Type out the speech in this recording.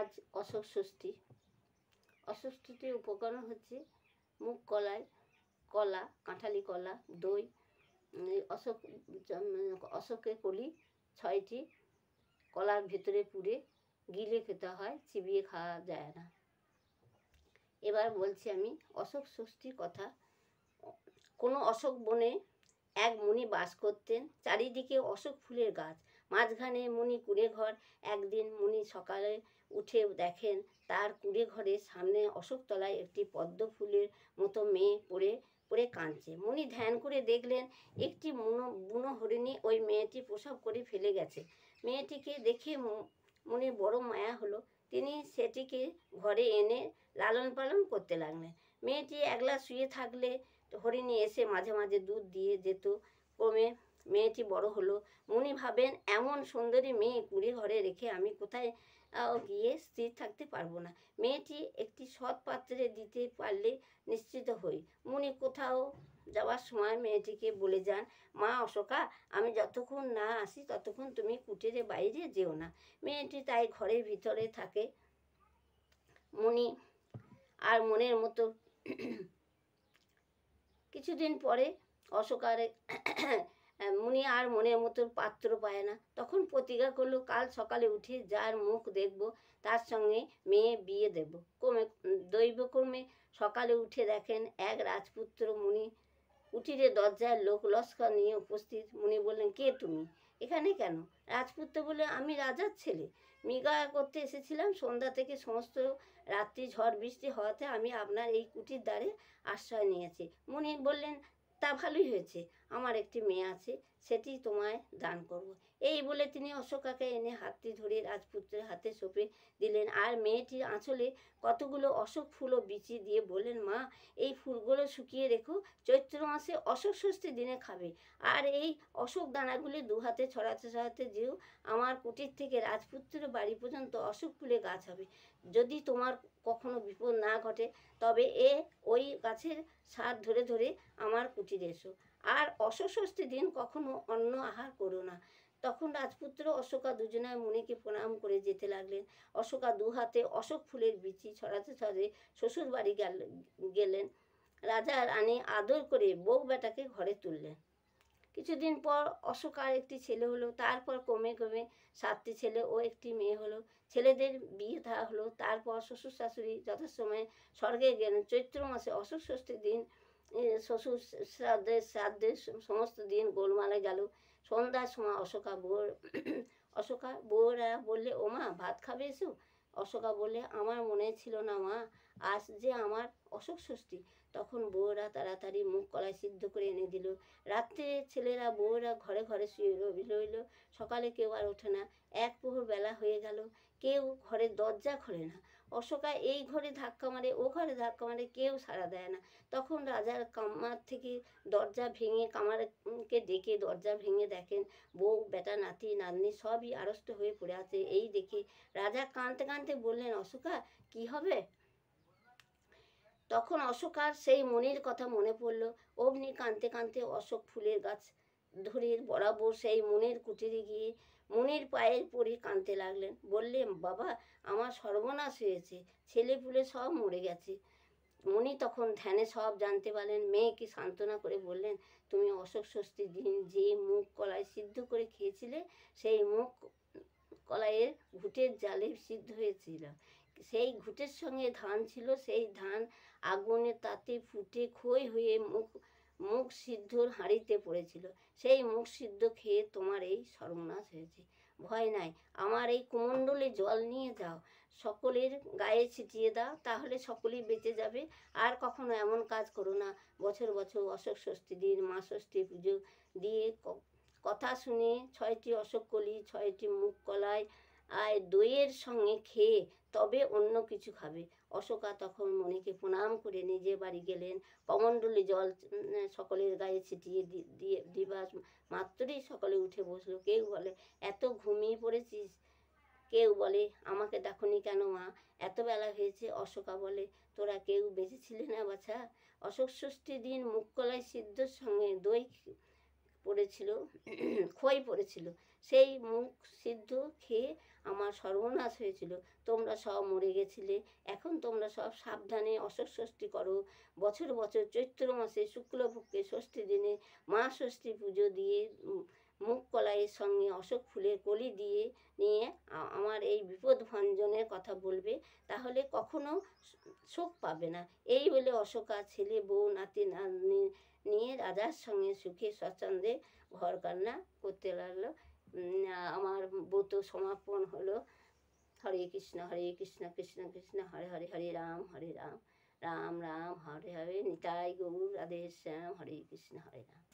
আজ অশোক ষষ্ঠী। অশোক ষষ্ঠীর উপকরণ হচ্ছে মুগ কলাই, কলা, কাঁঠালি কলা, দই, অশোকের কলি 6টি কলার ভেতরে পুরে গিলে খেতে হয়, চিবিয়ে খাওয়া যায় না। এবার বলছি আমি অশোক ষষ্ঠীর কথা। কোনো অশোক বনে এক মুনি বাস করতেন, চারিদিকে অশোক ফুলের গাছ, মাঝখানে মুনি কুড়ে ঘর। একদিন মুনি সকালে উঠে দেখেন তার কুড়ে ঘরের সামনে অশোকতলায় একটি পদ্ম ফুলের মতো মেয়ে পড়ে পড়ে কাঁদছে। মুনি ধ্যান করে দেখলেন একটি বুনো হরিণী ওই মেয়েটি প্রসব করে ফেলে গেছে। মেয়েটিকে দেখে মুনির বড় মায়া হলো। তিনি সেটিকে ঘরে এনে লালন পালন করতে লাগলেন। মেয়েটি একলা শুয়ে থাকলে হরিণী এসে মাঝে মাঝে দুধ দিয়ে যেত। ক্রমে মেয়েটি বড় হলো। মুনি ভাবেন এমন সুন্দরী মেয়ে কুড়ে ঘরে রেখে আমি কোথায় গিয়ে স্থির থাকতে পারবো না। মেয়েটি একটি সৎ পাত্রে দিতে পারলে নিশ্চিত হই। মুনি কোথাও যাওয়ার সময় মেয়েটিকে বলে যান, মা অশোকা, আমি যতক্ষণ না আসি ততক্ষণ তুমি কুটিরে বাইরে যেও না। মেয়েটি তাই ঘরের ভিতরে থাকে। মুনি আর মনের মতো কিছুদিন পরে অশোকার মুনি আর মনের মতো পাত্র পায় না। তখন প্রতিজ্ঞা করলো কাল সকালে উঠে যার মুখ দেখব তার সঙ্গে মেয়ে বিয়ে দেব। দৈবক্রমে সকালে উঠে দেখেন এক রাজপুত্র মুনি কুটিরে দরজায় লোক লস্কর নিয়ে উপস্থিত। মুনি বললেন, কে তুমি, এখানে কেন? রাজপুত্র বলে, আমি রাজার ছেলে, মৃগয়া করতে এসেছিলাম। সন্ধ্যা থেকে সমস্ত রাত্রি ঝড় বৃষ্টি হওয়াতে আমি আপনার এই কুটির দ্বারে আশ্রয় নিয়েছি। মুনি বললেন, তা ভালোই হয়েছে, আমার একটি মেয়ে আছে, সেটি তোমায় দান করব। এই বলে তিনি অশোকাকে এনে হাতটি ধরে রাজপুত্রের হাতে সঁপে দিলেন আর মেয়েটির আঁচলে কতগুলো অশোক ফুল ও বিচি দিয়ে বললেন, মা, এই ফুলগুলো শুকিয়ে রেখো, চৈত্র মাসে অশোক ষষ্ঠী দিনে খাবে। আর এই অশোক দানাগুলি দুহাতে ছড়াতে ছড়াতে যেও আমার কুটির থেকে রাজপুত্রের বাড়ি পর্যন্ত অশোক ফুলের গাছ হবে। যদি তোমার কখনো বিপদ না ঘটে তবে ওই গাছের সার ধরে ধরে আমার কুটিরে এসো। আর অশোক ষষ্ঠীর দিন কখনো অন্ন আহার করো না। তখন রাজপুত্র অশোকা দুজনায় মুনিকে প্রণাম করে যেতে লাগলেন। অশোকা দুহাতে অশোক ফুলের বিচি ছড়াতে ছড়াতে শ্বশুর বাড়ি গেলেন। রাজা রানী আদর করে বউ বেটাকে ঘরে তুললেন। কিছুদিন পর অশোকার একটি ছেলে হলো, তারপর ক্রমে ক্রমে 7টি ছেলে ও একটি মেয়ে হলো। ছেলেদের বিয়ে দেওয়া হলো। তারপর শ্বশুর শাশুড়ি যথাসময়ে স্বর্গে গেলেন। চৈত্র মাসে অশোক ষষ্ঠীর দিন শ্বশুর শ্রাদ্ধের সমস্ত দিন গোলমালে গেল। সন্ধ্যার সময় অশোকা বউরা বললে, ও মা, ভাত খাবে এসো। অশোকা বললে, আমার মনে ছিল না মা, আজ যে আমার অশোক ষষ্ঠী। তখন বউরা তাড়াতাড়ি মুগ কলাই সিদ্ধ করে এনে দিল। রাত্রে ছেলেরা বউরা ঘরে ঘরে শুয়ে রইল। সকালে কেউ আর ওঠে না। এক প্রহর বেলা হয়ে গেল, কেউ ঘরের দরজা খোলে না। অশোকা এই ঘরে ধাক্কা মারে, ও ঘরে ধাক্কা মারে, কেউ সাড়া দেয় না। তখন রাজার কামার থেকে দরজা ভেঙে কামারকে ডেকে দরজা ভেঙে দেখেন বউ বেটা নাতি নাতনি সবই আড়ষ্ট হয়ে পড়ে আছে। এই দেখে রাজা কাঁদতে কাঁদতে বললেন, অশোকা, কি হবে? তখন অশোকার সেই মুনির কথা মনে পড়ল। অমনি কাঁদতে কাঁদতে অশোক ফুলের গাছ ধরে বরাবর সেই মুনির কুটিরে গিয়ে মুনির পায়ের পড়ে কাঁদতে লাগলেন। বললেন, বাবা, আমার সর্বনাশ হয়েছে, ছেলে পুলে সব মরে গেছে। মুনি তখন ধ্যানে সব জানতে পারলেন। মেয়েকে সান্ত্বনা করে বললেন, তুমি অশোক ষষ্ঠীর দিন যে মুগ কলাই সিদ্ধ করে খেয়েছিলে সেই মুগ কলাইয়ের ঘুঁটের জালে সিদ্ধ হয়েছিল। সেই ঘুঁটের সঙ্গে ধান ছিল, সেই ধান আগুনে তাতে ফুটে খই হয়ে মুগ সিদ্ধর হাঁড়িতে পড়েছিল। সেই মুগ সিদ্ধ খেয়ে তোমার এই সর্বনাশ হয়েছে। ভয় নাই, আমার এই কুমণ্ডলে জল নিয়ে যাও, সকলের গায়ে ছিটিয়ে দাও, তাহলে সকলেই বেঁচে যাবে। আর কখনো এমন কাজ করো না। বছর বছর অশোক ষষ্ঠী দিন মা ষষ্ঠী পুজো দিয়ে কথা শুনে 6টি অশোক কলি 6টি মুগ কলাই দইয়ের সঙ্গে খেয়ে তবে অন্য কিছু খাবে। অশোকা তখন মনিকে প্রণাম করে নিজে বাড়ি গেলেন। কমণ্ডলে জল সকলের গায়ে ছিটিয়ে দিবা মাত্রই সকলে উঠে বসলো। কেউ বলে, এত ঘুমিয়ে পড়েছিস? কেউ বলে, আমাকে দেখনি কেন মা, এত বেলা হয়েছে? অশোকা বলে, তোরা কেউ বেঁচেছিলে না বাছা। অশোক ষষ্ঠীর দিন মুগ কলাই সিদ্ধর সঙ্গে দই পড়েছিল, খই পড়েছিল। সেই মুগ সিদ্ধ খেয়ে আমার সর্বনাশ হয়েছিল, তোমরা সব মরে গেছিলে। এখন তোমরা সব সাবধানে অশোক ষষ্ঠী করো। বছর বছর চৈত্র মাসে শুক্লপক্ষে ষষ্ঠী দিনে মা ষষ্ঠী পুজো দিয়ে মুগ কলাইয়ের সঙ্গে অশোক ফুলের কলি দিয়ে নিয়ে আমার এই বিপদ ভঞ্জনের কথা বলবে, তাহলে কখনো শোক পাবে না। এই বলে অশোকা ছেলে বউ নাতি নাতনি নিয়ে রাজার সঙ্গে সুখে স্বচ্ছন্দে ঘর কান্না করতে লাগলো। আমার ব্রত সমাপন হলো। হরে কৃষ্ণ কৃষ্ণ কৃষ্ণ হরে হরে, হরে রাম রাম রাম হরে হরে, নিতাই গৌর রাধে শ্যাম, হরে কৃষ্ণ হরে রাম।